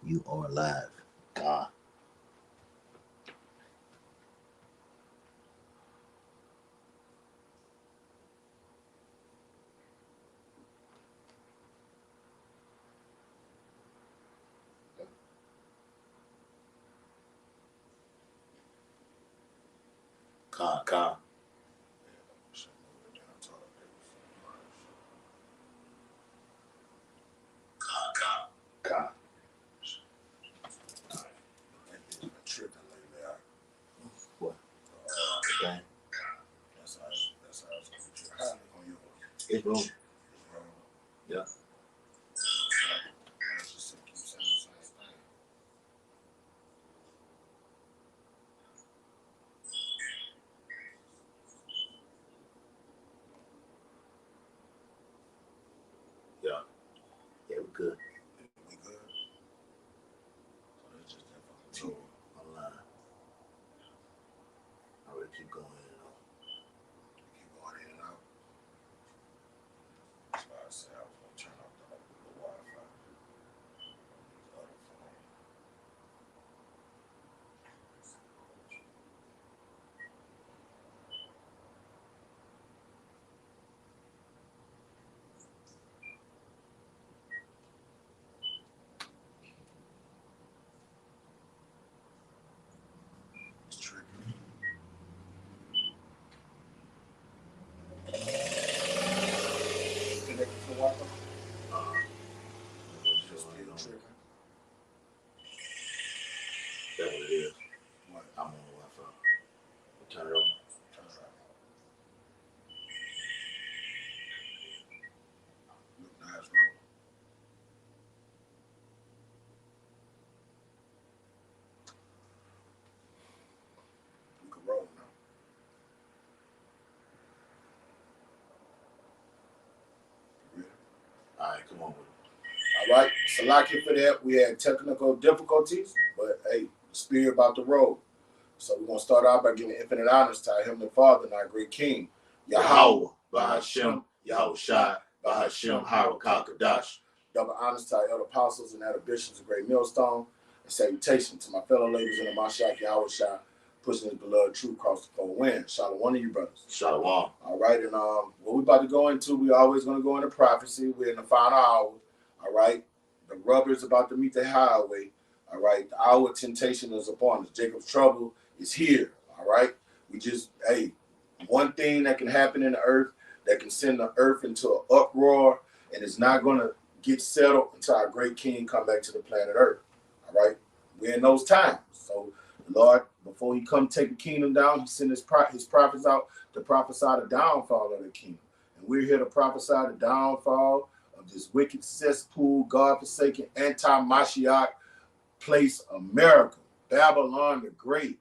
You are alive. God. God. God. What? Okay. It's wrong. Yeah. Yeah. Yeah, we're good. Online. I will keep going in and out. That's why I said I was going to turn off the Wi-Fi. The other phone. It's tricky. Connected to Wi-Fi? Just being tricky. That's what it is. What? I'm on the Wi-Fi. Turn it on. Turn it on. Look nice, bro. We can roll now. You ready? All right, come on with it. All right, Salaki for that. We had technical difficulties, but hey, the spirit about to roll. So we're going to start out by giving infinite honors to our Heavenly Father and our great King, Yahweh, Bahashem, Yahushai, Bahashem, Harakakadash. Double honors to our elder apostles and elder bishops of Great Millstone. And salutation to my fellow ladies in the Mashiach Yahushai, pushing his beloved truth across the four winds. Shalom, one of you brothers. Shalom. All right, and what we're about to go into, we're always going to go into prophecy. We're in the final hour. All right, the rubber is about to meet the highway. All right, the hour of temptation is upon us. Jacob's trouble is here. All right, we just, hey, one thing that can happen in the earth that can send the earth into an uproar, and it's not going to get settled until our great King come back to the planet Earth. All right, we're in those times. So the Lord, before he come take the kingdom down, he sent his prophets out to prophesy the downfall of the kingdom. And we're here to prophesy the downfall of this wicked cesspool, God-forsaken, anti-Mashiach place, America, Babylon the Great.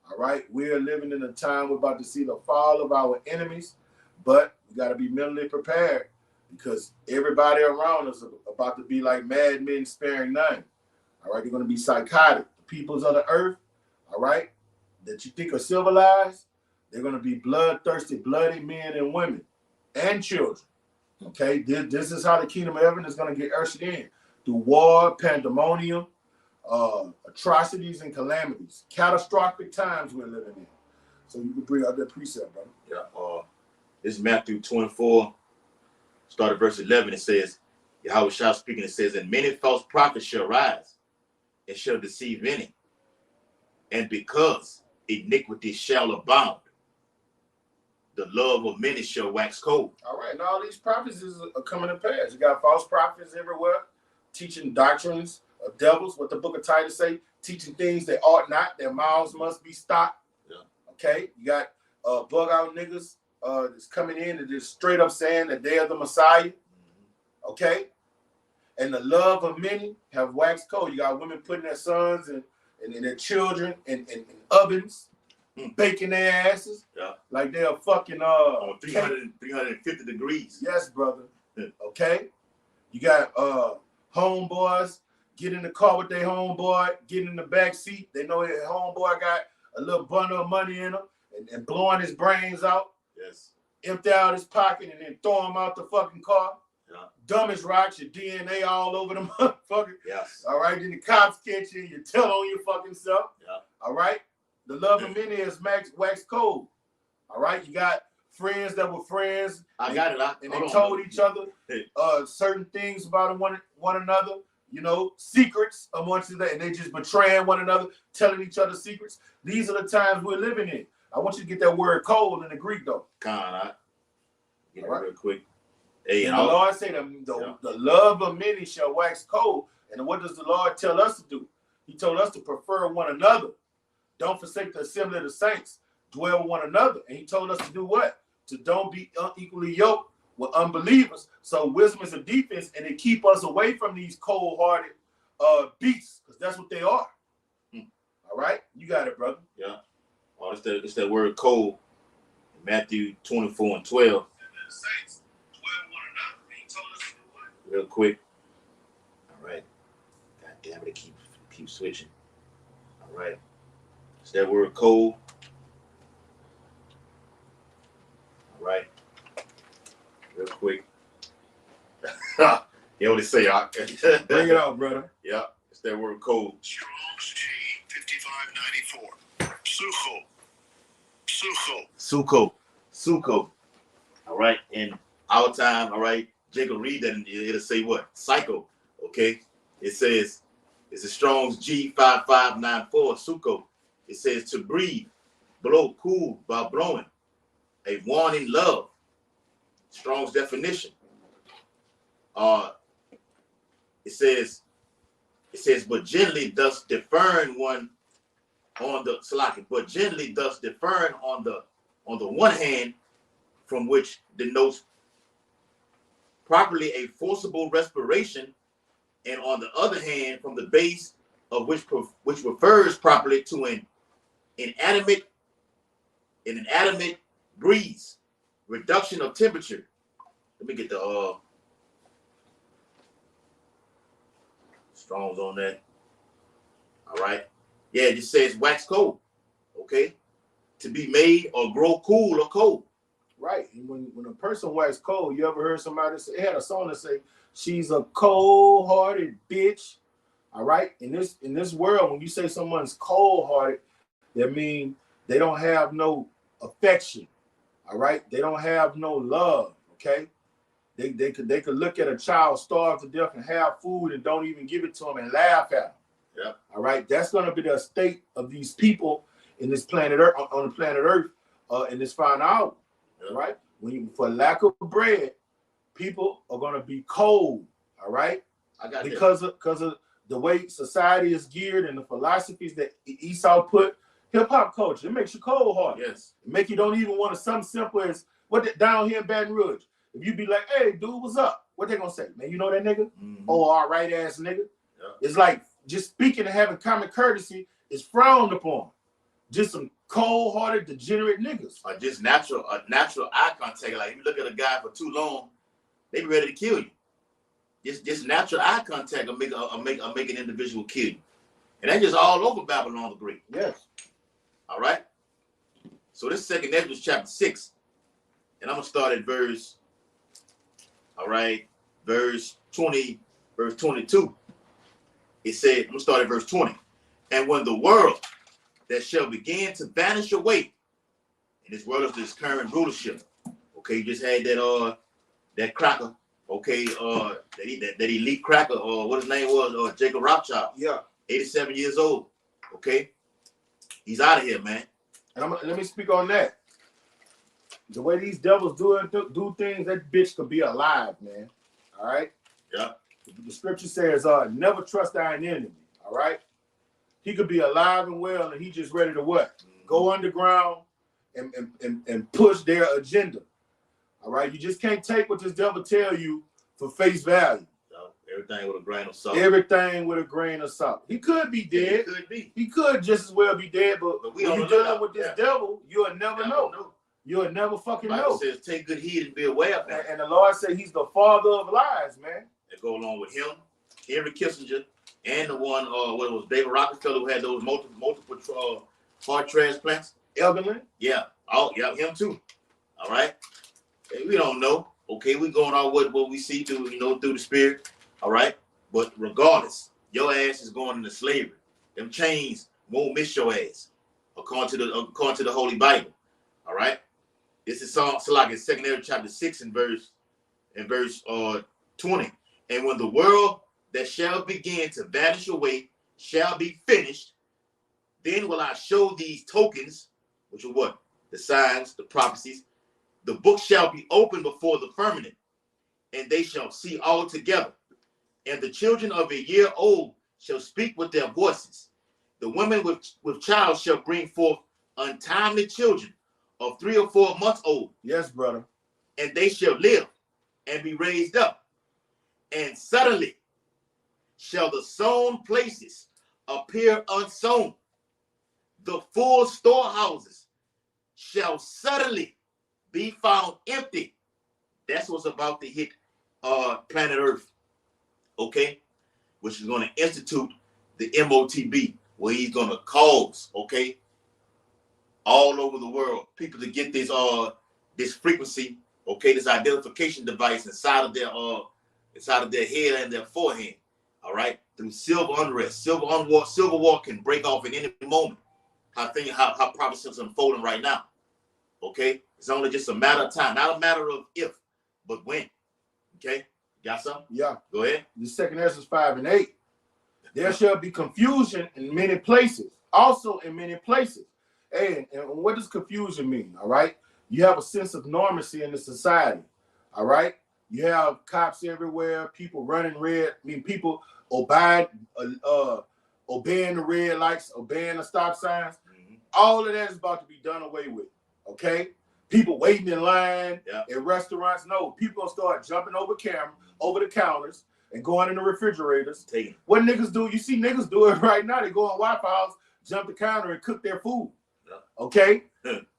All right, we're living in a time we're about to see the fall of our enemies, but we got to be mentally prepared because everybody around us is about to be like madmen sparing none. All right, they're going to be psychotic. The peoples of the earth, all right, that you think are civilized, they're going to be bloodthirsty, bloody men and women and children. Okay, this is how the kingdom of heaven is going to get ushered in through war, pandemonium, atrocities and calamities, catastrophic times we're living in. So you can bring out that precept, brother. Yeah. This is Matthew 24, start at verse 11. It says, Yahweh Shah speaking, it says, and many false prophets shall rise and shall deceive many. And because iniquity shall abound, the love of many shall wax cold. All right, and all these prophecies are coming to pass. You got false prophets everywhere, teaching doctrines of devils, what the book of Titus say, teaching things they ought not, their mouths must be stopped. Yeah. Okay, you got bug out niggas that's coming in and just straight up saying that they are the Messiah. Mm-hmm. Okay, and the love of many have waxed cold. You got women putting their sons and their children in ovens, baking their asses, yeah, like they're fucking 350 degrees. Yes, brother. Okay, you got homeboys get in the car with their homeboy, get in the back seat. They know their homeboy got a little bundle of money in him and blowing his brains out. Yes. Empty out his pocket and then throw him out the fucking car. Yeah. dumbest rocks, your DNA all over the motherfucker. Yes. All right, then the cops catch you, you tell on your fucking self. Yeah. All right, the love of many is wax cold. All right, you got friends that were friends. I got it. And they told each other certain things about one another. You know, secrets amongst them, and they just betraying one another, telling each other secrets. These are the times we're living in. I want you to get that word cold in the Greek, though. Get it real quick. Hey, and the Lord said the love of many shall wax cold. And what does the Lord tell us to do? He told us to prefer one another. Don't forsake the assembly of the saints. Dwell with one another. And he told us to do what? To don't be unequally yoked with unbelievers. So wisdom is a defense, and it keep us away from these cold-hearted beasts, because that's what they are. All right? You got it, brother. Yeah. Oh, it's that word cold. Matthew 24:12. Real quick. All right. God damn it, it keep switching. All right. It's that word cold. All right. Real quick. You know what they say, Bring it out, brother. Yeah, it's that word cold. Strong's G5594. Suko. All right. In our time, all right, Jacob read that and it'll say what? Psycho. Okay. It says it's a Strong's G5594 Suko. It says to breathe, blow, cool by blowing. A warning love. Strong's definition. It says, but gently thus deferring one on the Salaki, but gently thus deferring on the one hand, from which denotes properly a forcible respiration, and on the other hand, from the base of which refers properly to an inanimate breeze, reduction of temperature. Let me get the Strong's on that. All right. Yeah, it just says wax cold. Okay. To be made or grow cool or cold. Right. And when a person wax cold, you ever heard somebody say, it had a song that say, she's a cold-hearted bitch. All right. In this world, when you say someone's cold-hearted, that means they don't have no affection. All right. They don't have no love. Okay. They could look at a child starved to death and have food and don't even give it to them and laugh at them. Yeah. All right. That's going to be the state of these people in this planet Earth, on the planet Earth, in this final hour. Yeah. Right. For lack of bread, people are going to be cold. All right. Because of the way society is geared and the philosophies that Esau put. Hip hop culture, it makes you cold hearted. Yes. It make you don't even want to something simple as down here in Baton Rouge. If you be like, hey, dude, what's up? What they gonna say? Man, you know that nigga? Mm-hmm. Oh, all right ass nigga. Yeah. It's like just speaking and having common courtesy is frowned upon. Just some cold-hearted, degenerate niggas. Or just natural eye contact. Like if you look at a guy for too long, they be ready to kill you. Just natural eye contact will make an individual kill you. And that's just all over Babylon the Great. Yes. All right. So this is 2 Ezra chapter 6. And I'm gonna start at verse 20, verse 22. It said, I'm gonna start at verse 20. And when the world that shall begin to vanish away, and this world is this current rulership. Okay, you just had that cracker, okay, that elite cracker, or what his name was, Jacob Rothschild. Yeah. 87 years old. Okay. He's out of here, man. And let me speak on that. The way these devils do things, that bitch could be alive, man. All right? Yeah. The scripture says, never trust thine enemy. All right? He could be alive and well, and he just ready to what? Mm-hmm. Go underground and push their agenda. All right? You just can't take what this devil tell you for face value. Everything with a grain of salt. Everything with a grain of salt. He could be dead. He could be. He could just as well be dead, but when you're dealing with this devil, you'll never know. You'll never fucking know. The Bible says, take good heed and be aware of that. And the Lord said he's the father of lies, man. That go along with him, Henry Kissinger, and the one, what it was, David Rockefeller, who had those multiple heart transplants. Elderland? Yeah. Oh, yeah, him too. All right. We don't know. Okay, we going on what we see through, through the spirit. All right. But regardless, your ass is going into slavery. Them chains won't miss your ass, according to the Holy Bible. All right. This is Salaki, 2 Ezra chapter 6 and verse 20. And when the world that shall begin to vanish away shall be finished, then will I show these tokens, which are what? The signs, the prophecies. The book shall be opened before the firmament, and they shall see all together. And the children of a year old shall speak with their voices. The women with child shall bring forth untimely children of 3 or 4 months old. Yes, brother. And they shall live and be raised up. And suddenly shall the sown places appear unsown. The full storehouses shall suddenly be found empty. That's what's about to hit planet Earth. Okay? Which is going to institute the MOTB, where he's going to cause, okay, all over the world, people to get this frequency, okay, this identification device inside of their head and their forehead. All right, through civil unrest, civil war can break off at any moment. How prophecy is unfolding right now. Okay, it's only just a matter of time, not a matter of if, but when. Okay, got something? Yeah. Go ahead. The 2 Ezra 5 and 8. There shall be confusion in many places, also in many places. And what does confusion mean? All right, you have a sense of normalcy in the society. All right, you have cops everywhere, people running red. I mean, people obeying the red lights, obeying the stop signs. Mm-hmm. All of that is about to be done away with. Okay, people waiting in line at restaurants. No, people gonna start jumping over the counters and going in the refrigerators. What niggas do? You see niggas do it right now. They go in Waffle House, jump the counter, and cook their food. Okay,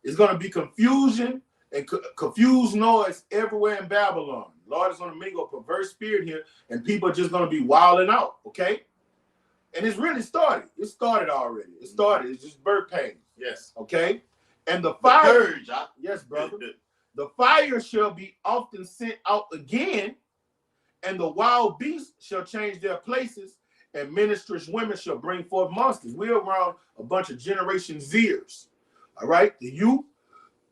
it's gonna be confusion and confused noise everywhere in Babylon. Lord is gonna make a perverse spirit here, and people are just gonna be wilding out. Okay, and it's really started. It started already. It started. It's just birth pains. Yes. Okay, and the fire. Purge, yes, brother. The fire shall be often sent out again, and the wild beasts shall change their places, and ministress women shall bring forth monsters. We're around a bunch of Generation Zers. All right, the youth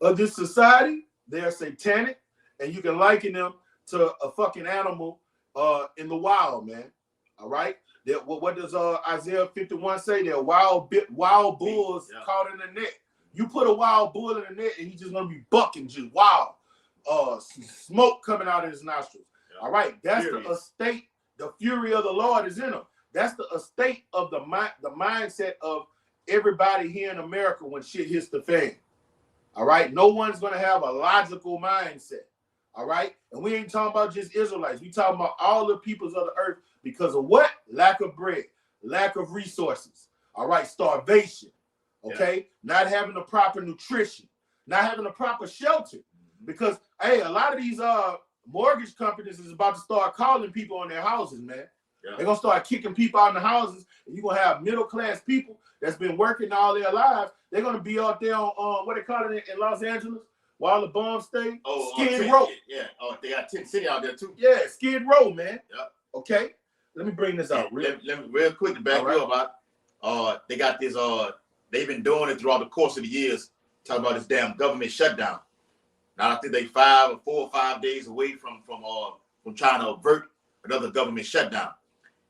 of this society, they are satanic, and you can liken them to a fucking animal in the wild, man. All right, what does Isaiah 51 say? They're wild bulls caught in the net. You put a wild bull in the net, and he's just gonna be bucking, just wild, smoke coming out of his nostrils. All right, that's the estate. The fury of the Lord is in him. That's the estate of the mindset of everybody here in America when shit hits the fan. All right, no one's gonna have a logical mindset. All right, and we ain't talking about just Israelites. We talking about all the peoples of the earth because of what? Lack of bread, lack of resources. All right, starvation. Okay, not having the proper nutrition, not having the proper shelter. Because hey, a lot of these mortgage companies is about to start calling people on their houses, man. Yeah. They're gonna start kicking people out in the houses, and you're gonna have middle class people that's been working all their lives. They're gonna be out there on what they call it in Los Angeles while the bombs stay. Skid Row. Yeah. Oh, they got Tent City out there too. Yeah, Skid Row, man. Yeah. Okay. Let me bring this out real quick to back you up. They got this. They've been doing it throughout the course of the years. Talking about this damn government shutdown. Now I think they 4 or 5 days away from trying to avert another government shutdown.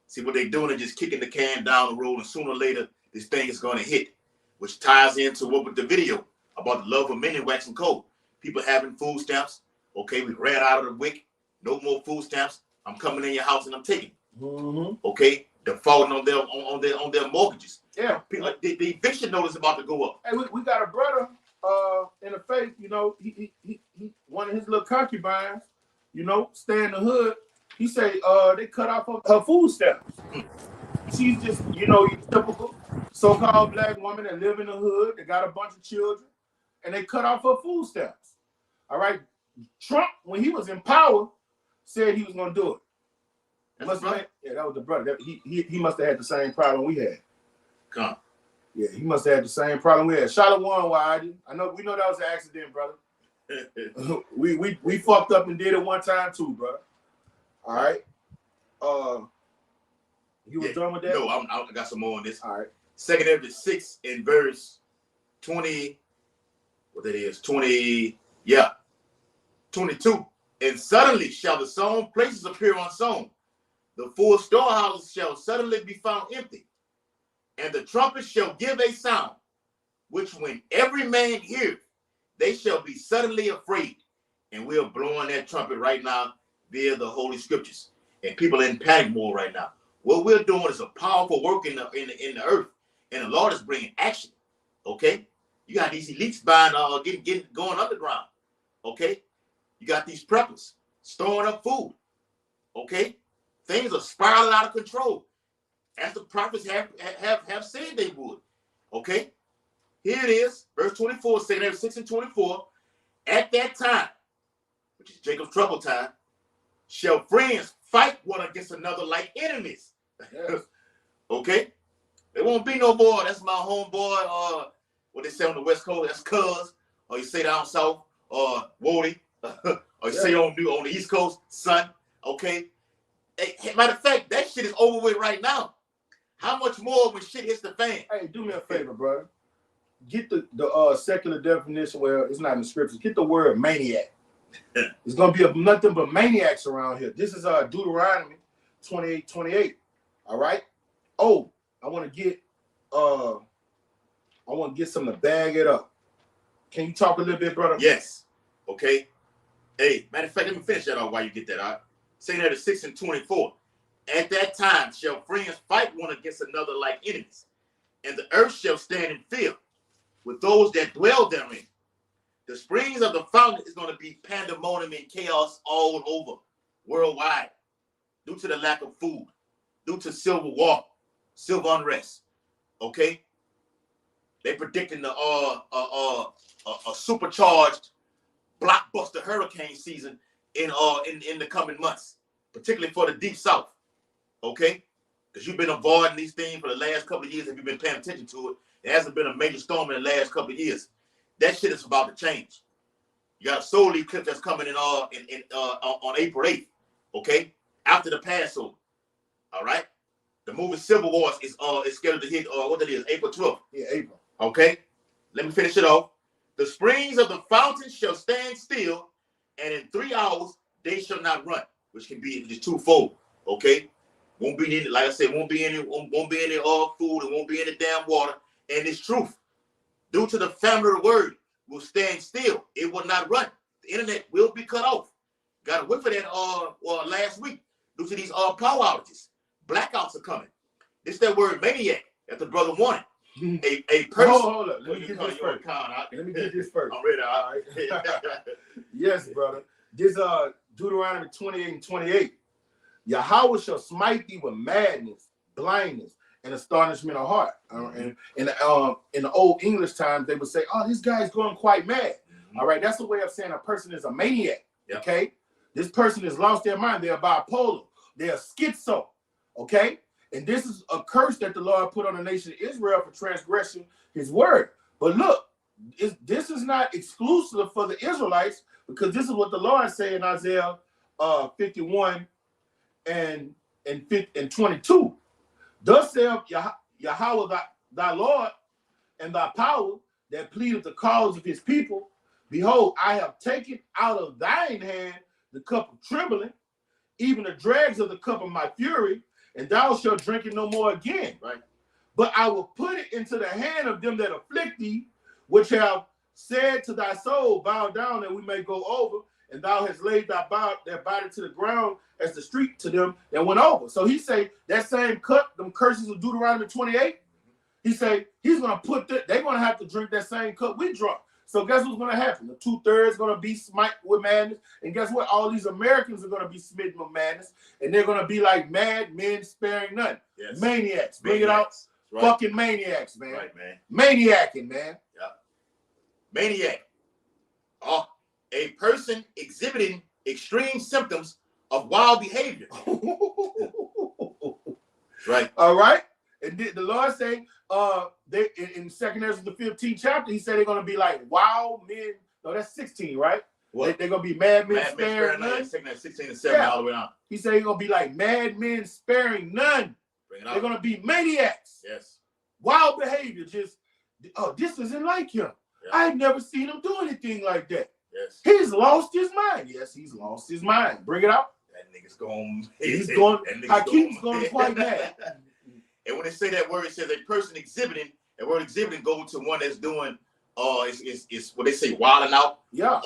See what they're doing is just kicking the can down the road, and sooner or later this thing is going to hit, which ties into what with the video about the love of many waxing cold. People having food stamps. Okay, we ran out of the wick. No more food stamps. I'm coming in your house and I'm taking. Mm-hmm. Okay, defaulting on their mortgages. Yeah, the eviction notice is about to go up. Hey, we got a brother in the faith. You know, he one of his little concubines. You know, stay in the hood. He say they cut off her food stamps. She's just, you know, your typical so-called black woman that live in the hood. They got a bunch of children, and they cut off her food stamps. All right, Trump, when he was in power, said he was gonna do it. That was the brother. He must have had the same problem we had. Yeah, he must have had the same problem we had. Shalom, Wadi. We know that was an accident, brother. we fucked up and did it one time too, bro. All right. You were done with that? No, I got some more on this. All right. 2 Timothy 6 in verse 20. What that is? 20. Yeah. 22. And suddenly shall the sown places appear unsown. The full storehouses shall suddenly be found empty. And the trumpet shall give a sound, which when every man hears, they shall be suddenly afraid. And we're blowing that trumpet right now via the Holy Scriptures. And people are in panic mode right now. What we're doing is a powerful work in the earth. And the Lord is bringing action. Okay? You got these elites buying, going underground. Okay? You got these preppers storing up food. Okay? Things are spiraling out of control, as the prophets have said they would. Okay? Here it is, verse 24, 2 Timothy 6 and 24. At that time, which is Jacob's trouble time, shall friends fight one against another like enemies. Yes. Okay? There won't be no more, that's my homeboy, what they say on the West Coast, that's cuz, or you say down south, or Wody, or you say on the East Coast, son. Okay? Hey, matter of fact, that shit is over with right now. How much more when shit hits the fan? Hey, do me a favor, brother. Get the secular definition where it's not in the scriptures. Get the word maniac. It's gonna be nothing but maniacs around here. This is Deuteronomy 28:28. All right. Oh, I want to get something to bag it up. Can you talk a little bit, brother? Yes. Okay. Hey, matter of fact, let me finish that off while you get that out. Say that at 6 and 24. At that time shall friends fight one against another like enemies, and the earth shall stand in fear with those that dwell therein. The springs of the fountain is going to be pandemonium and chaos all over, worldwide, due to the lack of food, due to civil war, civil unrest. Okay, they predicting a supercharged blockbuster hurricane season in the coming months, particularly for the deep south. Okay, because you've been avoiding these things for the last couple of years. If you've been paying attention to it, there hasn't been a major storm in the last couple of years. That shit is about to change. You got a solar eclipse that's coming in on April 8th. Okay, after the Passover. All right, the movie Civil Wars is scheduled to hit April 12th. Yeah, April. Okay, let me finish it off. The springs of the fountain shall stand still, and in 3 hours they shall not run, which can be just twofold. Okay, won't be any, like I said, won't be any food, it won't be any damn water, and it's truth. Due to the family of the word, will stand still. It will not run. The internet will be cut off. Got a whiff of that last week due to these power outages. Blackouts are coming. It's that word maniac that the brother wanted. A person. Hold up. Let me get this first. Let me get this first. I'm ready. All right. Yes, brother. This Deuteronomy 28 and 28. Yahweh shall smite thee with madness, blindness, and astonishment of heart. And in the old English times, they would say, "Oh, this guy's going quite mad." All right, that's the way of saying a person is a maniac. Yep. Okay, this person has lost their mind. They're bipolar. They're schizo. Okay, and this is a curse that the Lord put on the nation of Israel for transgressing His word. But look, this is not exclusive for the Israelites, because this is what the Lord said in Isaiah 51 and 22. Thus saith Yahweh thy Lord, and thy power that pleadeth the cause of his people. Behold, I have taken out of thine hand the cup of trembling, even the dregs of the cup of my fury, and thou shalt drink it no more again. Right. But I will put it into the hand of them that afflict thee, which have said to thy soul, bow down that we may go over, and thou hast laid their body to the ground as the street to them that went over. So he say that same cup, them curses of Deuteronomy 28, he say he's going to put that, they're going to have to drink that same cup we drunk. So guess what's going to happen? The 2/3 going to be smite with madness. And guess what? All these Americans are going to be smitten with madness. And they're going to be like mad men sparing none. Yes. Maniacs. Bring it out. Right. Fucking maniacs, man. Right, man. Maniacing, man. Yeah. Maniac. Oh, a person exhibiting extreme symptoms of wild behavior. Right. All right. And the Lord say, they in 2 Ezra the 15th chapter, he said they're going to be like wild men No, that's 16, right? What? They're going to be Mad Men Mad Men Sparing None. None. 16 and 7 all the way down. He said he's going to be like Mad Men Sparing None. Bring it out. They're going to be maniacs. Yes. Wild behavior. Just, this isn't like him. Yeah. I had never seen him do anything like that. Yes. He's lost his mind. Yes, he's lost his mind. Bring it out. That nigga's going. He's going. Hakeem's going quite mad. And when they say that word, it says a person exhibiting. The word exhibiting goes to one that's doing. It's what they say, wilding out. Yeah.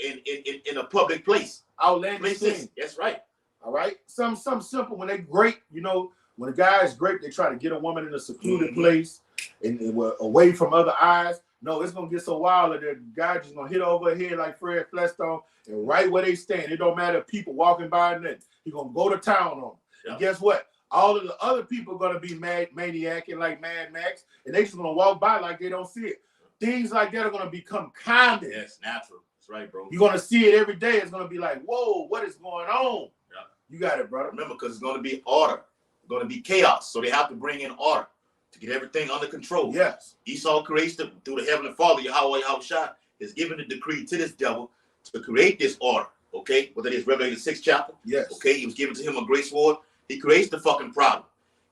In a public place. Outlandish thing. That's right. All right. Some simple. When they grape, when a guy is grape, they try to get a woman in a secluded place and away from other eyes. No, it's gonna get so wild that the guy just gonna hit over her head like Fred Flintstone and right where they stand. It don't matter if people walking by and then he gonna go to town on them. Yep. And guess what? All of the other people are gonna be maniacing like Mad Max, and they just gonna walk by like they don't see it. Things like that are gonna become common. Yes, natural. That's right, bro. You're gonna see it every day. It's gonna be like, whoa, what is going on? Yeah. You got it, brother. Remember, because it's gonna be order. It's gonna be chaos. So they have to bring in order to get everything under control. Yes. Esau creates through the Heavenly Father, Yahweh Yahushua, is given the decree to this devil to create this order. Okay, whether it is Revelation 6th chapter. Yes. Okay, he was given to him a great sword. He creates the fucking problem.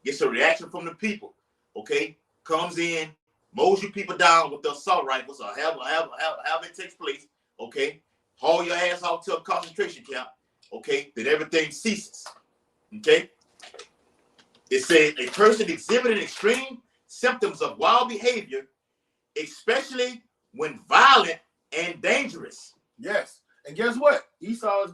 Gets a reaction from the people. Okay, comes in, mows you people down with the assault rifles, or however it takes place. Okay, haul your ass out to a concentration camp. Okay, then everything ceases. Okay. It says a person exhibiting extreme symptoms of wild behavior, especially when violent and dangerous. Yes. And guess what? Esau is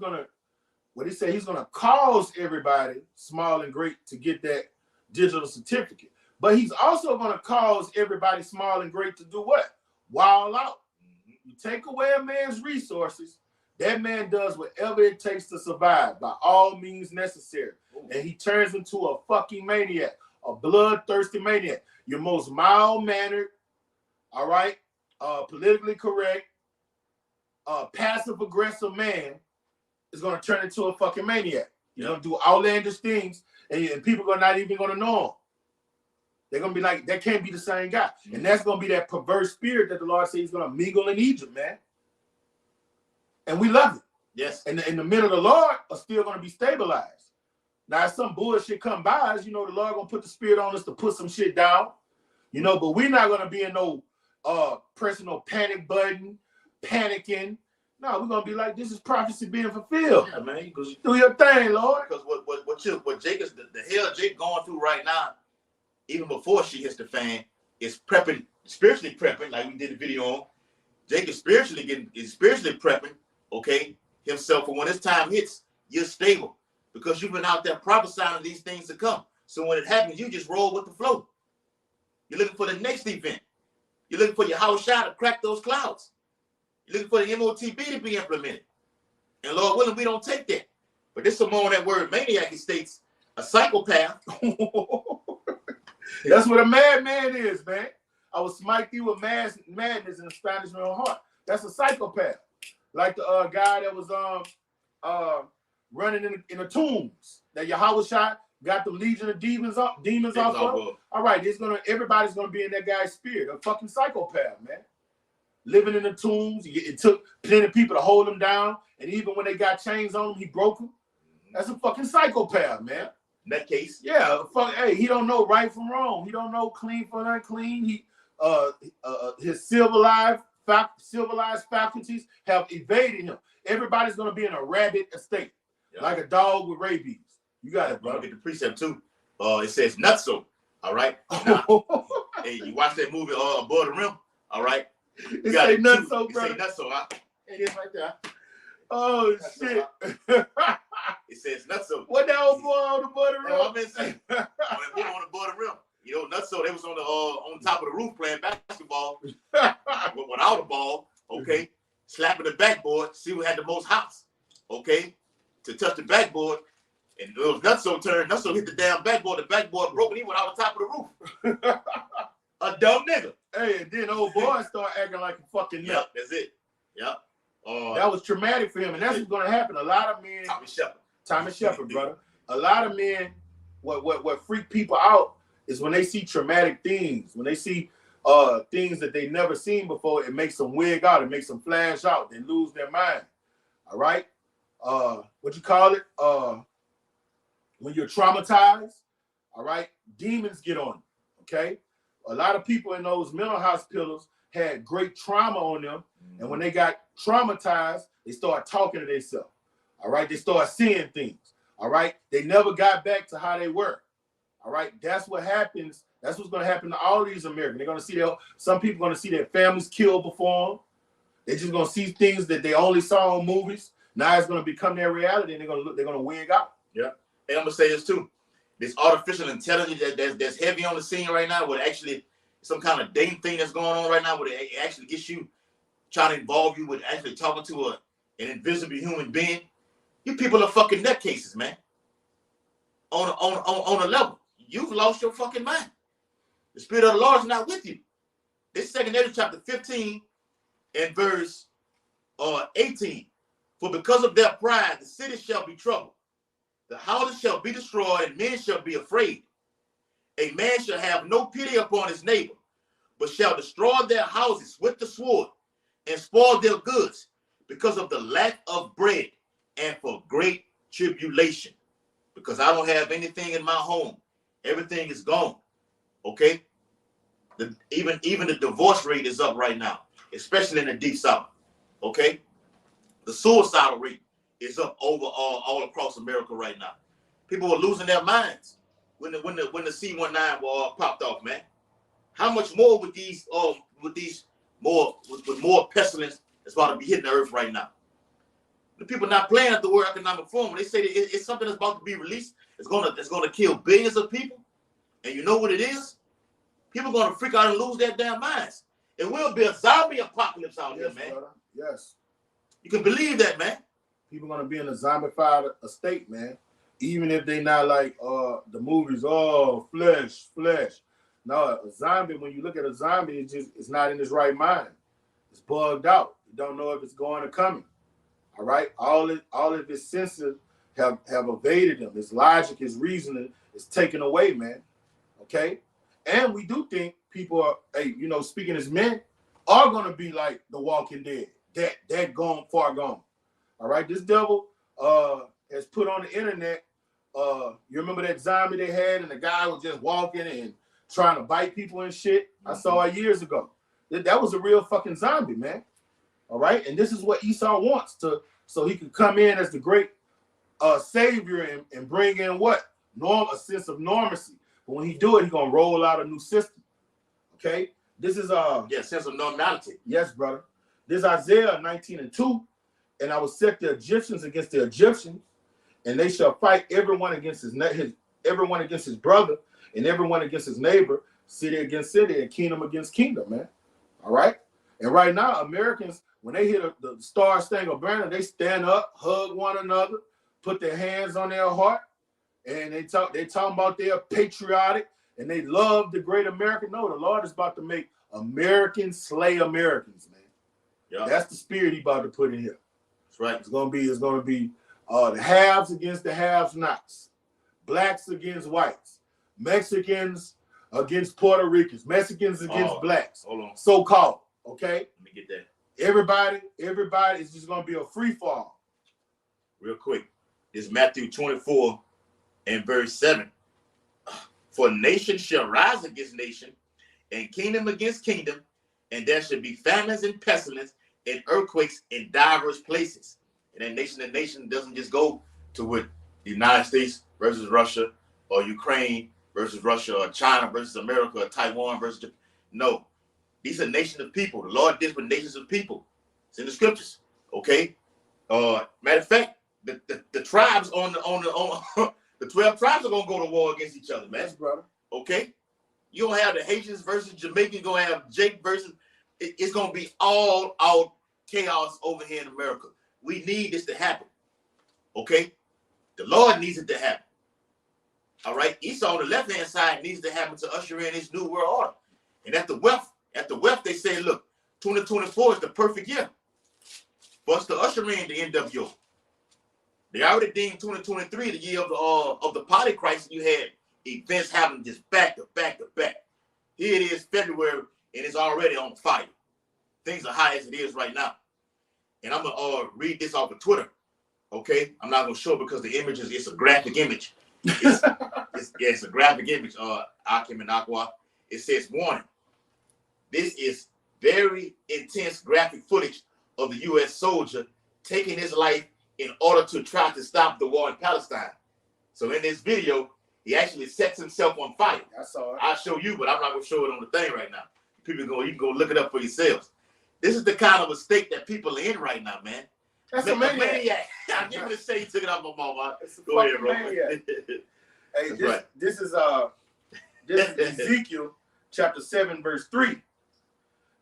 he's gonna cause everybody, small and great, to get that digital certificate. But he's also gonna cause everybody, small and great, to do what? Wild out. You take away a man's resources, that man does whatever it takes to survive by all means necessary. And he turns into a fucking maniac, a bloodthirsty maniac. Your most mild-mannered, all right, politically correct, passive-aggressive man is going to turn into a fucking maniac. He's going to do outlandish things, and people are not even going to know him. They're going to be like, that can't be the same guy. And that's going to be that perverse spirit that the Lord says he's going to mingle in Egypt, man. And we love it. Yes. And the men of the Lord are still going to be stabilized. Now, if some bullshit come by us, the Lord going to put the spirit on us to put some shit down, but we're not going to be in no pressing no panic button, panicking. No, we're going to be like, this is prophecy being fulfilled. Yeah, man. Do your thing, Lord. Because what Jacob's, the hell Jake going through right now, even before she hits the fan, is prepping, spiritually prepping, like we did a video on. Jake is spiritually prepping, okay, himself for when this time hits, you're stable. Because you've been out there prophesying these things to come. So when it happens, you just roll with the flow. You're looking for the next event. You're looking for your house shot to crack those clouds. You're looking for the MOTB to be implemented. And Lord willing, we don't take that. But this is more that word maniac, he states, a psychopath. That's what a madman is, man. I will smite you with madness and astonishment of heart. That's a psychopath. Like the guy that was running in the tombs that Yahweh shot, got the legion of demons off of. All right, everybody's gonna be in that guy's spirit, a fucking psychopath, man. Living in the tombs, it took plenty of people to hold him down, and even when they got chains on him, he broke them. That's a fucking psychopath, man. In that case, yeah, he don't know right from wrong. He don't know clean from unclean. His civilized faculties have evaded him. Everybody's gonna be in a rabid estate. Like a dog with rabies. You got it, bro. Look at the precept too. It says nutso. All right. Now, hey, you watch that movie Above the Rim? All right. It say nutso, bro. It say nutso. It is right there. Oh shit. It says nutso. What that old boy on the Above the Rim? I've been saying. When we were on the Above the Rim, nutso. They was on top of the roof playing basketball without a ball. Okay, slapping the backboard. See who had the most hops. Okay. To touch the backboard, and it was Nutso turn. Nutso hit the damn backboard. The backboard broke, and he went out the top of the roof. A dumb nigga. Hey, and then old boy started acting like a fucking nut. Yep, that's it. Yep. That was traumatic for him, and that's what's going to happen. A lot of men. Tommy Shepard, brother. A lot of men, what freak people out is when they see traumatic things, when they see things that they never seen before. It makes them wig out. It makes them flash out. They lose their mind. All right. What you call it? When you're traumatized, all right, demons get on you. Okay. A lot of people in those mental hospitals had great trauma on them, and when they got traumatized, they start talking to themselves. All right. They start seeing things. All right. They never got back to how they were. All right. That's what happens. That's what's going to happen to all these Americans. They're going to see some people going to see their families killed before them. They're just going to see things that they only saw in movies. Now it's going to become their reality, and they're going to wig out. Yeah. And I'm going to say this too. This artificial intelligence that's heavy on the scene right now, with actually some kind of dating thing that's going on right now, where it actually gets you, trying to involve you with actually talking to an invisible human being. You people are fucking nutcases, man. On a level. You've lost your fucking mind. The Spirit of the Lord is not with you. This 2 Ezra chapter 15 and verse 18. For because of their pride, the city shall be troubled. The houses shall be destroyed, and men shall be afraid. A man shall have no pity upon his neighbor, but shall destroy their houses with the sword and spoil their goods because of the lack of bread and for great tribulation. Because I don't have anything in my home. Everything is gone. Okay? Even the divorce rate is up right now, especially in the Deep South. Okay? The suicidal rate is up over all across America right now. People are losing their minds when the C-19 war popped off, man. How much more with more pestilence that's about to be hitting the earth right now? The people not playing at the World Economic Forum. They say that it's something that's about to be released. It's gonna kill billions of people. And you know what it is? People are gonna freak out and lose their damn minds. It will be a zombie apocalypse out here, man. Brother. Yes. You can believe that, man. People gonna be in a zombified state, man. Even if they not like the movies, flesh. No, a zombie, when you look at a zombie, it's not in his right mind. It's bugged out. You don't know if it's going or coming. All right. All of his senses have evaded him. His logic, his reasoning is taken away, man. Okay. And we do think people are, speaking as men, are gonna be like the Walking Dead. That gone, far gone. All right. This devil has put on the internet. You remember that zombie they had, and the guy was just walking and trying to bite people and shit? I saw it years ago. That was a real fucking zombie, man. All right. And this is what Esau wants so he can come in as the great savior and bring in what? A sense of normalcy. But when he do it, he's gonna roll out a new system. Okay. This is sense of normality. Yes, brother. This is Isaiah 19:2. And I will set the Egyptians against the Egyptians, and they shall fight everyone against everyone against his brother, and everyone against his neighbor, city against city, and kingdom against kingdom, man. All right. And right now, Americans, when they hear the Star Spangled Banner, they stand up, hug one another, put their hands on their heart, and they talking about they're patriotic and they love the great America. No, the Lord is about to make Americans slay Americans, man. Yeah. That's the spirit he about to put in here. That's right. It's gonna be the haves against the have-nots, blacks against whites, Mexicans against Puerto Ricans, Mexicans against blacks. Hold on. So-called. Okay. Let me get that. Everybody is just gonna be a free fall. Real quick. It's Matthew 24 and verse 7. For nation shall rise against nation, and kingdom against kingdom, and there shall be famines and pestilence and earthquakes in diverse places. And that nation doesn't just go to what the United States versus Russia, or Ukraine versus Russia, or China versus America, or Taiwan versus Japan. No, these are nations of people. The Lord did with nations of people. It's in the scriptures. Okay. Matter of fact, the tribes on the 12 tribes are gonna go to war against each other, man. Yes, brother. Okay. You don't have the Haitians versus Jamaican. You're gonna have Jake versus. It's gonna be all out chaos over here in America. We need this to happen. Okay. The Lord needs it to happen. All right. Esau on the left-hand side needs to happen to usher in this new world order. And at the wealth, they say, look, 2024 is the perfect year for us to usher in the NWO. They already deemed 2023 the year of the party crisis. You had events happening just back to back to back. Here it is, February, and it's already on fire. Things are high as it is right now. And I'm gonna read this off of Twitter. Okay, I'm not gonna show it because the image it's a graphic image. It's a graphic image. Akim and Aqua. It says, warning. This is very intense graphic footage of the U.S. soldier taking his life in order to try to stop the war in Palestine. So in this video, he actually sets himself on fire. I saw it. I'll show you, but I'm not gonna show it on the thing right now. You can go look it up for yourselves. This is the kind of a state that people are in right now, man. That's a maniac. I'm giving to say you took it off my mouth. It's a Go ahead, fucking bro. maniac. Hey, That's this is Ezekiel chapter 7, verse 3.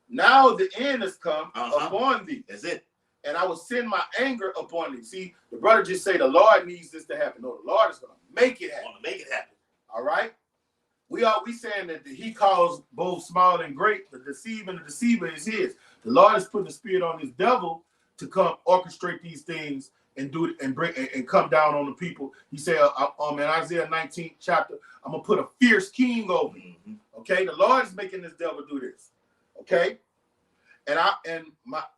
Now the end has come upon thee. That's it. And I will send my anger upon thee. See, the brother just say the Lord needs this to happen. No, the Lord is gonna make it happen. Make it happen. All right. We saying that he calls both small and great. The deceiver is his. The Lord is putting the spirit on his devil to come orchestrate these things and do it and bring and come down on the people. He said, in Isaiah 19th chapter, I'm gonna put a fierce king over you. Okay, the Lord is making this devil do this. Okay, and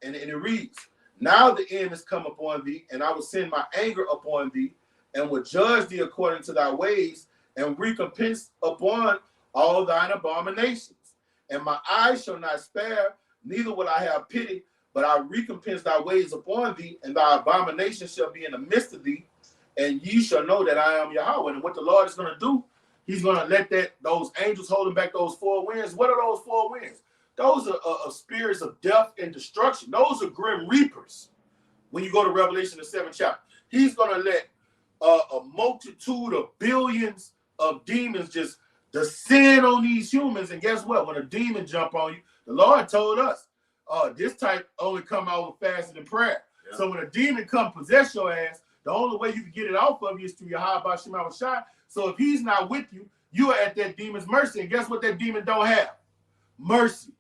it reads, now the end has come upon thee, and I will send my anger upon thee, and will judge thee according to thy ways, and recompense upon all thine abominations. And my eyes shall not spare, neither will I have pity, but I recompense thy ways upon thee, and thy abominations shall be in the midst of thee, and ye shall know that I am Yahweh. And what the Lord is going to do, he's going to let those angels holding back those four winds. What are those four winds? Those are spirits of death and destruction. Those are grim reapers. When you go to Revelation, the 7th chapter, he's going to let a multitude of billions of demons just descend on these humans. And guess what? When a demon jump on you, the Lord told us, this type only come out with fasting and prayer. Yeah. So when a demon come possess your ass, the only way you can get it off of you is through Yahweh Bashim Shai. So if he's not with you, you are at that demon's mercy. And guess what that demon don't have? Mercy.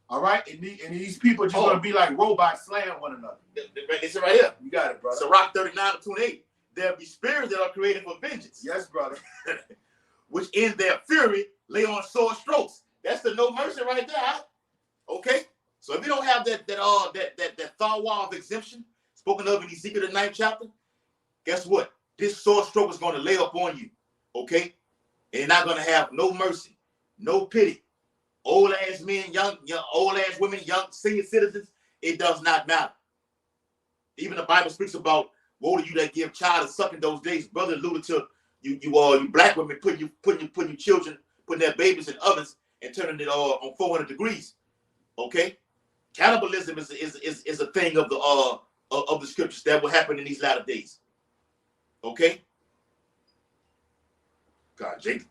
All right? And these people are just going to be like robots slaying one another. It's right here. You got it, brother. Sirach 39:28. There'll be spirits that are created for vengeance. Yes, brother. Which in their fury lay on sore strokes. That's the no mercy right there. Okay? So if you don't have that thawa of exemption spoken of in Ezekiel the 9th chapter, guess what? This sore stroke is going to lay up on you. Okay? And you're not going to have no mercy, no pity. Old ass men, young old ass women, young senior citizens, it does not matter. Even the Bible speaks about woe to you that give child to suck in those days. Brother alluded to you black women putting your children, putting their babies in ovens and turning it on 400 degrees. Okay? Cannibalism is a thing of the scriptures that will happen in these latter days. Okay? God, Jake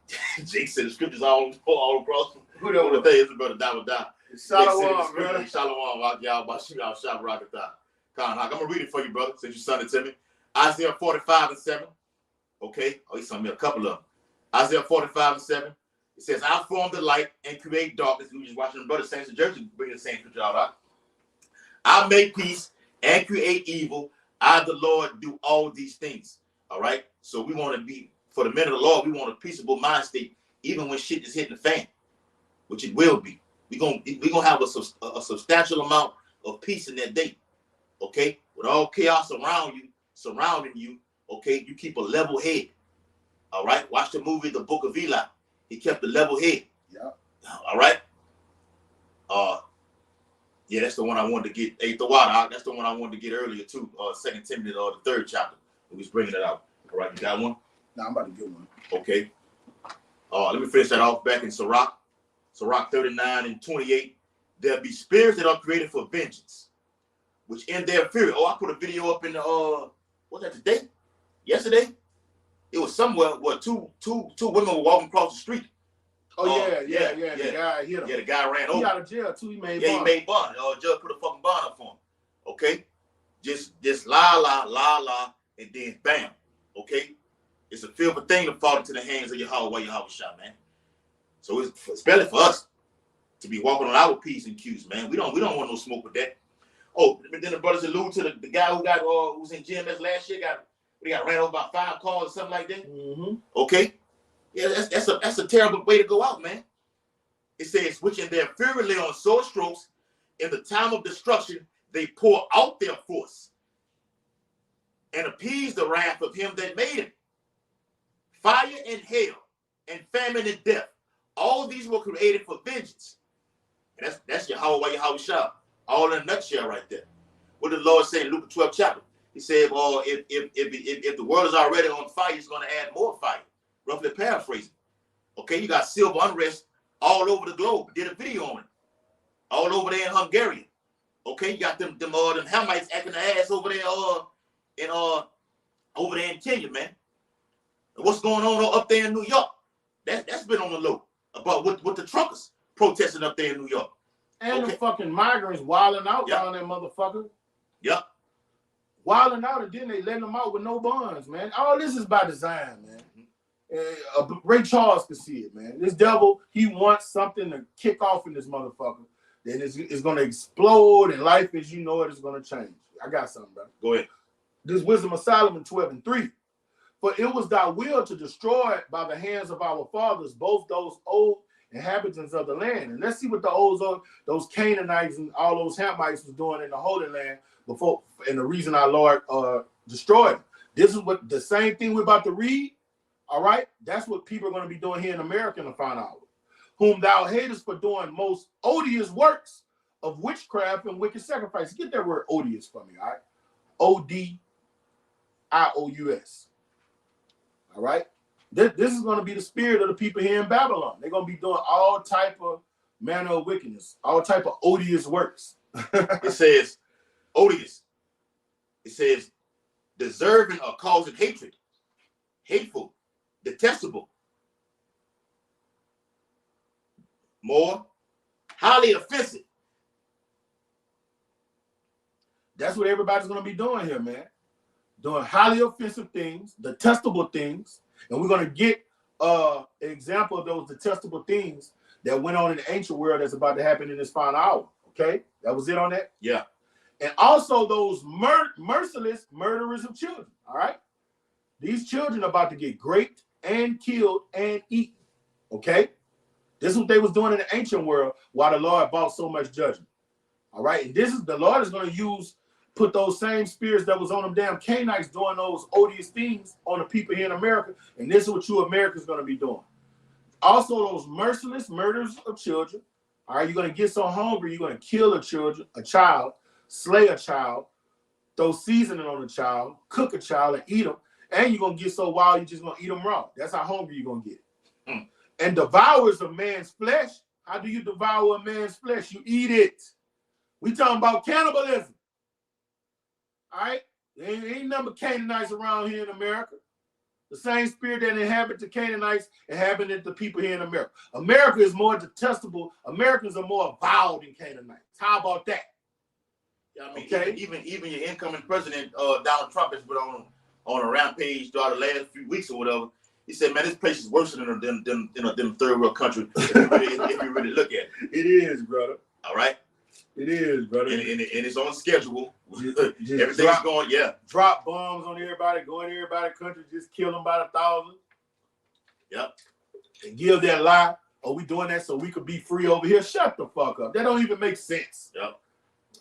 said the scriptures all across. Who the thing is, brother? Dawadah. Shalom, brother. Shalom, y'all. Bashir Shab Rakatah. I'm gonna read it for you, brother, since you sent it to me. Isaiah 45:7. Okay. Oh, he sent me a couple of them. Isaiah 45:7. It says, I form the light and create darkness. We were just watching the brother Saints of Jersey bring the same scripture out. I make peace and create evil. I, the Lord, do all these things. All right. So we want to be, for the men of the Lord, we want a peaceable mind state, even when shit is hitting the fan, which it will be. We're gonna have a substantial amount of peace in that day. Okay? With all chaos surrounding you, okay, you keep a level head. All right? Watch the movie The Book of Eli. He kept a level head. Yeah. All right? Yeah, that's the one I wanted to get. Hey, Thawada, that's the one I wanted to get earlier too. 2 Timothy, the 3rd chapter. We was bringing it out. All right, you got one? No, I'm about to get one. Okay. Let me finish that off back in Sirach 39:28. There'll be spirits that are created for vengeance, which in their fury. I put a video up in the what's that today? Yesterday? It was somewhere where two women were walking across the street. Oh yeah. The guy hit him. Yeah, the guy ran over. He out of jail too. He made bond. Judge put a fucking bond up for him. Okay? Just la, and then bam. Okay? It's a fearful thing to fall into the hands of Yahweh Shah, man. So it's especially for us to be walking on our P's and Q's, man. We don't want no smoke with that. Oh, then the brothers allude to the guy who was in GMS last year, got ran over about 5 cars or something like that. Mm-hmm. Okay? Yeah, that's a terrible way to go out, man. It says, which in their fury lay on sore strokes, in the time of destruction, they pour out their force and appease the wrath of him that made him. Fire and hail and famine and death, all these were created for vengeance. And that's Yahweh Shah, all in a nutshell right there. What did the Lord say in Luke 12 chapter? He said, well, if the world is already on fire, he's going to add more fire. Roughly paraphrasing. Okay, you got civil unrest all over the globe. Did a video on it. All over there in Hungary. Okay, you got them Hamites acting the ass over there over there in Kenya, man. And what's going on up there in New York? That's been on the low. About what the truckers protesting up there in New York. And the fucking migrants wilding out down that motherfucker. Yep. Wilding out, and then they letting them out with no bonds, man. All this is by design, man. Ray Charles can see it, man. This devil, he wants something to kick off in this motherfucker. Then it's going to explode, and life as you know it is going to change. I got something, bro. Go ahead. This Wisdom of Solomon 12:3. For it was thy will to destroy by the hands of our fathers both those old inhabitants of the land. And let's see what those Canaanites and all those Hamites was doing in the Holy Land before, and the reason our Lord destroyed them. This is what the same thing we're about to read. All right, that's what people are going to be doing here in America in the final hour. Whom thou hatest for doing most odious works of witchcraft and wicked sacrifice. Get that word odious for me, all right? O-D-I-O-U-S. All right? This is going to be the spirit of the people here in Babylon. They're going to be doing all type of manner of wickedness, all type of odious works. It says odious. It says deserving or causing hatred, hateful, detestable, more highly offensive. That's what everybody's going to be doing here, man. Doing highly offensive things, detestable things. And we're going to get an example of those detestable things that went on in the ancient world that's about to happen in this final hour. Okay? That was it on that? Yeah. And also those merciless murderers of children. All right? These children are about to get raped and killed and eaten. Okay? This is what they was doing in the ancient world while the Lord brought so much judgment. All right? And this is the Lord is going to put those same spirits that was on them damn Canaanites doing those odious things on the people here in America. And this is what you Americans going to be doing. Also, those merciless murders of children. All right, you're going to get so hungry, you're going to kill a child, slay a child, throw seasoning on a child, cook a child, and eat them. And you're going to get so wild, you're just going to eat them raw. That's how hungry you're going to get. And devourers of man's flesh. How do you devour a man's flesh? You eat it. We talking about cannibalism. All right? There ain't nothing but Canaanites around here in America. The same spirit that inhabit the Canaanites inhabited the people here in America. America is more detestable. Americans are more vile than Canaanites. How about that? Yeah, I mean, okay. Even your incoming president, Donald Trump, has been on a rampage throughout the last few weeks or whatever. He said, "Man, this place is worse than them third world country." If you really look at it, it is, brother. All right. It is, brother. And it's on schedule. Just everything's going, yeah. Drop bombs on everybody, go in everybody's country, just kill them by the 1,000. Yep. And give that lie, oh, we doing that so we could be free over here. Shut the fuck up. That don't even make sense. Yep.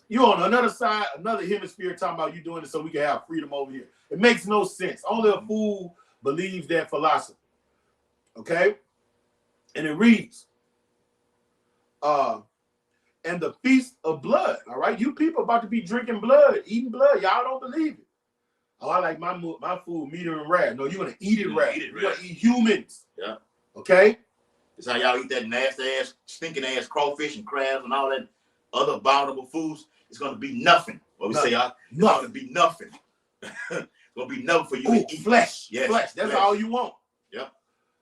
You on another side, another hemisphere talking about you doing it so we can have freedom over here. It makes no sense. Only a fool believes that philosophy. Okay? And it reads, and the feast of blood. All right, you people about to be drinking blood, eating blood. Y'all don't believe it. Oh, I like my food medium and rare. No, you're gonna eat it rare. You're gonna eat humans. Yeah. Okay. It's how y'all eat that nasty ass, stinking ass crawfish and crabs and all that other abominable foods. It's gonna be nothing. What we say, y'all? It's gonna be nothing. It's gonna be nothing for you to eat. Flesh. Yes, flesh. That's all you want. Yep.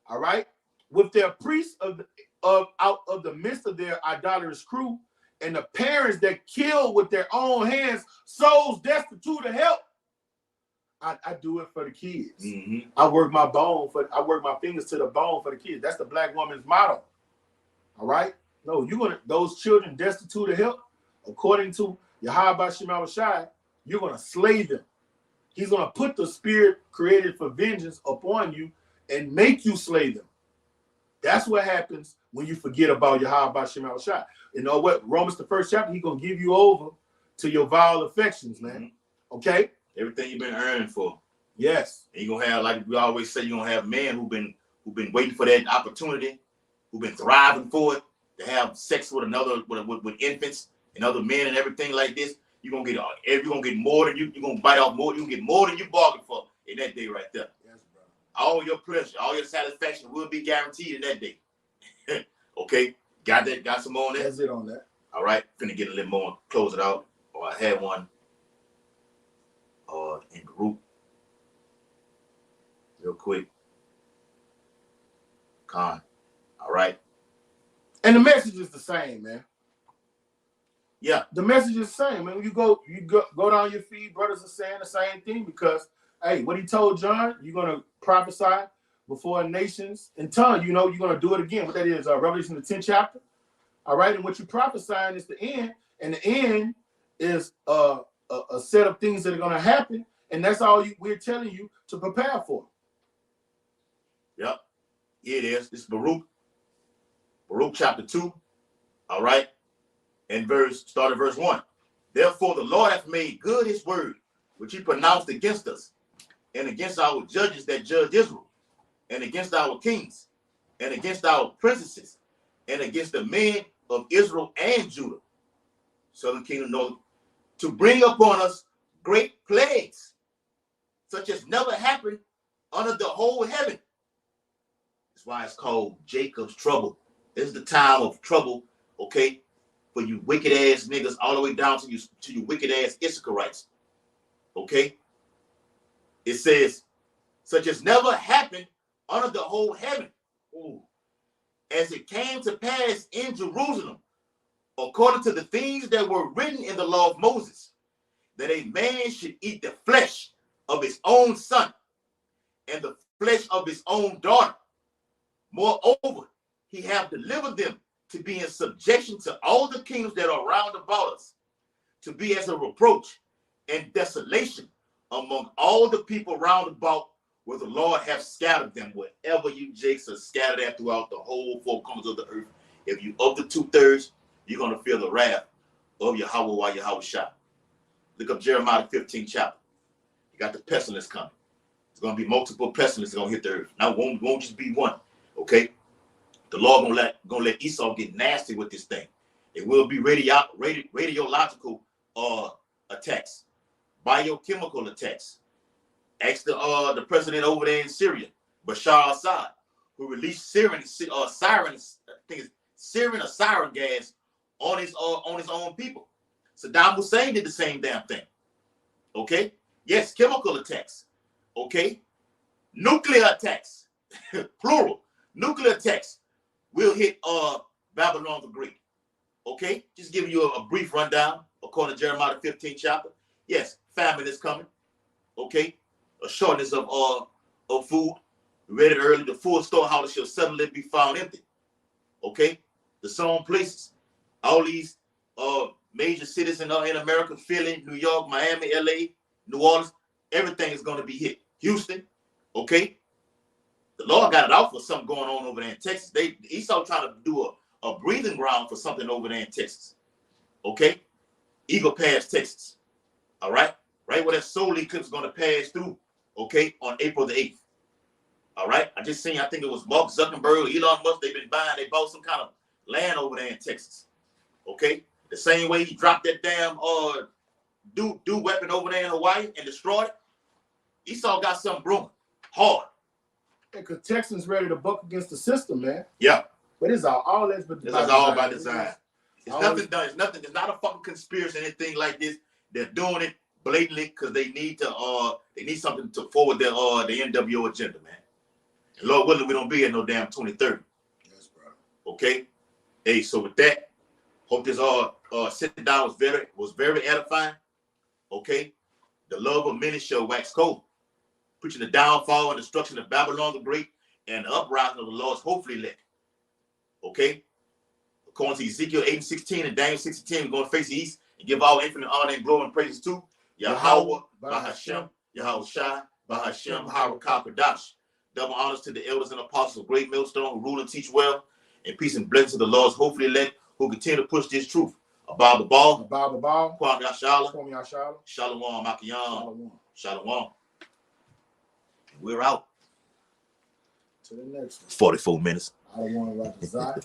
All right. With their priests out of the midst of their idolatrous crew, and the parents that kill with their own hands, souls destitute of help. I do it for the kids. Mm-hmm. I work my fingers to the bone for the kids. That's the black woman's motto. All right? No, those children destitute of help, according to Yahweh Shema Shai, you're gonna slay them. He's gonna put the spirit created for vengeance upon you and make you slay them. That's what happens when you forget about Yahweh Shem Shai. You know what? Romans the 1st chapter, he gonna give you over to your vile affections, man. Okay? Everything you've been earning for. Yes. And you're gonna have, like we always say, you're gonna have men who've been waiting for that opportunity, who've been thriving for it, to have sex with infants and other men and everything like this. You're gonna get more than you're gonna bite off more, you're gonna get more than you bargained for in that day right there. Yes, bro. All your pleasure, all your satisfaction will be guaranteed in that day. Okay, got that? Got some more on that? That's it on that. All right, finna get a little more, close it out. Or I had one in group. Real quick. Con. All right. And the message is the same, man. Yeah. The message is the same, man. When you go down your feed, brothers are saying the same thing because, hey, what he told John, you're gonna prophesy before nations in tongue. You know, you're gonna do it again. What that is, Revelation the 10th chapter. All right, and what you're prophesying is the end, and the end is a set of things that are gonna happen, and that's all we're telling you to prepare for. Yep. Here it is. This is Baruch chapter 2. All right. And start at verse 1. Therefore the Lord hath made good his word, which he pronounced against us, and against our judges that judge Israel, and against our kings, and against our princesses, and against the men of Israel and Judah, southern kingdom, northern, to bring upon us great plagues, such as never happened under the whole heaven. That's why it's called Jacob's trouble. This is the time of trouble, okay, for you wicked ass niggas, all the way down to you wicked ass Issacharites. Okay? It says, such as never happened under the whole heaven. Ooh. As it came to pass in Jerusalem, according to the things that were written in the law of Moses, that a man should eat the flesh of his own son and the flesh of his own daughter. Moreover, he hath delivered them to be in subjection to all the kingdoms that are round about us, to be as a reproach and desolation among all the people round about, where the Lord hath scattered them, wherever you jakes are scattered at throughout the whole four corners of the earth. If you of the 2/3, you're going to feel the wrath of Yahweh while Yahweh shot. Look up Jeremiah 15 chapter. You got the pestilence coming. There's going to be multiple pestilences going to hit the earth. Now, it won't just be one. Okay? The Lord gonna let Esau get nasty with this thing. It will be radiological attacks, biochemical attacks. Ask the president over there in Syria, Bashar Assad, who released siren gas on his own people. Saddam Hussein did the same damn thing. Okay? Yes, chemical attacks. Okay? Nuclear attacks. Plural. Nuclear attacks will hit Babylon the Great. Okay? Just giving you a brief rundown according to Jeremiah 15 chapter. Yes, famine is coming. Okay? A shortness of food. We read it early. The full storehouse shall suddenly be found empty. Okay? The sown places. All these major cities in America, Philly, New York, Miami, LA, New Orleans, everything is going to be hit. Houston. Okay? The Lord got it out for something going on over there in Texas. Esau trying to do a breathing ground for something over there in Texas. Okay? Eagle Pass, Texas. All right? Right where that solar eclipse is going to pass through. Okay? On April the 8th. All right? I just seen, I think it was Mark Zuckerberg, Elon Musk, they bought some kind of land over there in Texas. Okay? The same way he dropped that damn do weapon over there in Hawaii and destroyed it. Esau got something brewing. Hard. Because Texans ready to buck against the system, man. Yeah. But it's all that's but this is all by design. It's nothing done. It's nothing. It's not a fucking conspiracy or anything like this. They're doing it blatantly because they need something to forward their the NWO agenda, man. And Lord willing, we don't be at no damn 2030. Yes, bro. Okay. Hey, so with that, hope this sit down was very edifying. Okay. The love of many shall wax cold. Preaching the downfall and destruction of Babylon the Great and the uprising of the Lord's hopefully elect. Okay? According to Ezekiel 8:16 and Daniel 6:10, we're going to face the east and give all infinite honor and glory and praises to Yahweh, Bahashem, Yahweh Shai, Bahashem, Harakah Kadash. Double honors to the elders and apostles of Great Millstone who rule and teach well, And peace and blessings to the Lord's hopefully elect who continue to push this truth. Abba Ball, Kwame Yashala, Shalom Makiyan, Shalom. We're out. To the next one. 44 minutes. I don't want to rock the